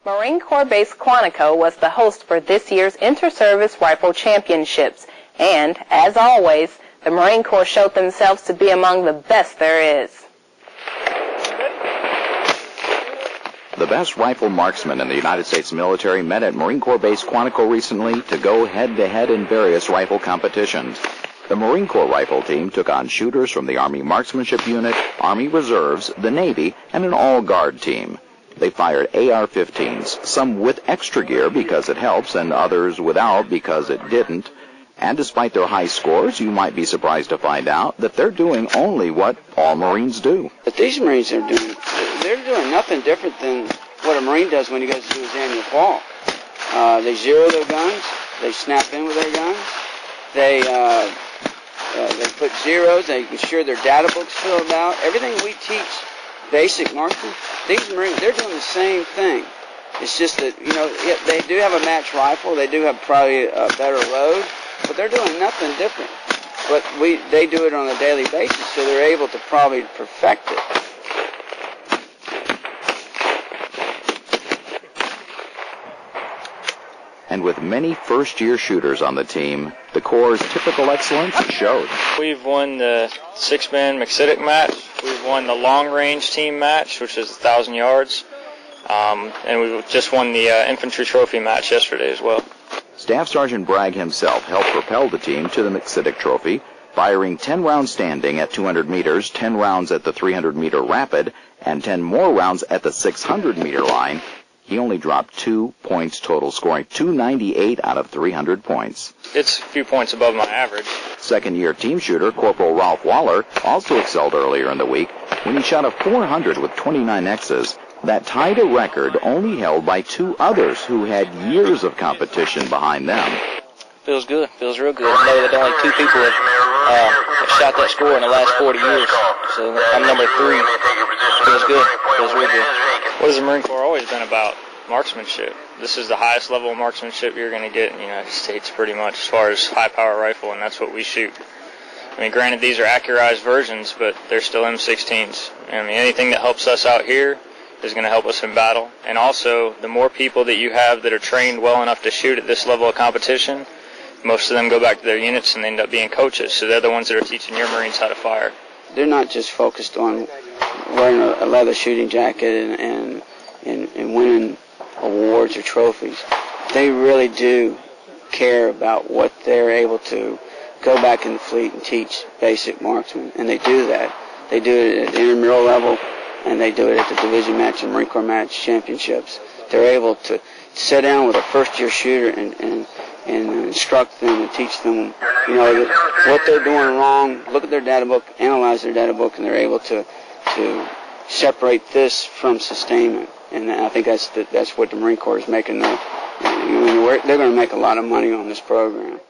Marine Corps Base Quantico was the host for this year's Inter-Service Rifle Championships, and, as always, the Marine Corps showed themselves to be among the best there is. The best rifle marksmen in the United States military met at Marine Corps Base Quantico recently to go head-to-head in various rifle competitions. The Marine Corps rifle team took on shooters from the Army Marksmanship Unit, Army Reserves, the Navy, and an all-guard team. They fired AR-15s, some with extra gear because it helps and others without because it didn't. And despite their high scores, you might be surprised to find out that they're doing only what all Marines do. But these Marines are doing, they're doing nothing different than what a Marine does when he goes to do his annual fall. They zero their guns, they snap in with their guns, they put zeros, they ensure their data books filled out. Everything we teach basic marksmen, these Marines, they're doing the same thing. It's just that, you know, they do have a match rifle, they do have probably a better load, but they're doing nothing different. But they do it on a daily basis, so they're able to probably perfect it. And with many first-year shooters on the team, the Corps' typical excellence showed. We've won the 6-man McCittick match. We've won the long-range team match, which is 1,000 yards. And we just won the infantry trophy match yesterday as well. Staff Sergeant Bragg himself helped propel the team to the McCittick Trophy, firing 10 rounds standing at 200 meters, 10 rounds at the 300-meter rapid, and 10 more rounds at the 600-meter line. He only dropped 2 points total, scoring 298 out of 300 points. It's a few points above my average. Second-year team shooter Corporal Ralph Waller also excelled earlier in the week when he shot a 400 with 29 X's. That tied a record only held by 2 others who had years of competition behind them. Feels good. Feels real good. I know that only 2 people have shot that score in the last 40 years. So I'm number 3. Feels good. Feels real good. What has the Marine Corps always been about? Marksmanship. This is the highest level of marksmanship you're going to get in the United States pretty much as far as high-power rifle, and that's what we shoot. I mean, granted, these are accurized versions, but they're still M16s. I mean, anything that helps us out here is going to help us in battle. And also, the more people that you have that are trained well enough to shoot at this level of competition, most of them go back to their units and they end up being coaches. So they're the ones that are teaching your Marines how to fire. They're not just focused on wearing a leather shooting jacket and winning awards or trophies. They really do care about what they're able to go back in the fleet and teach basic marksmen. And they do that. They do it at the intramural level, and they do it at the division match and Marine Corps match championships. They're able to sit down with a first-year shooter and instruct them and teach them, you know, what they're doing wrong, look at their data book, analyze their data book, and they're able to separate this from sustainment. And I think that's what the Marine Corps is making. They're going to make a lot of money on this program.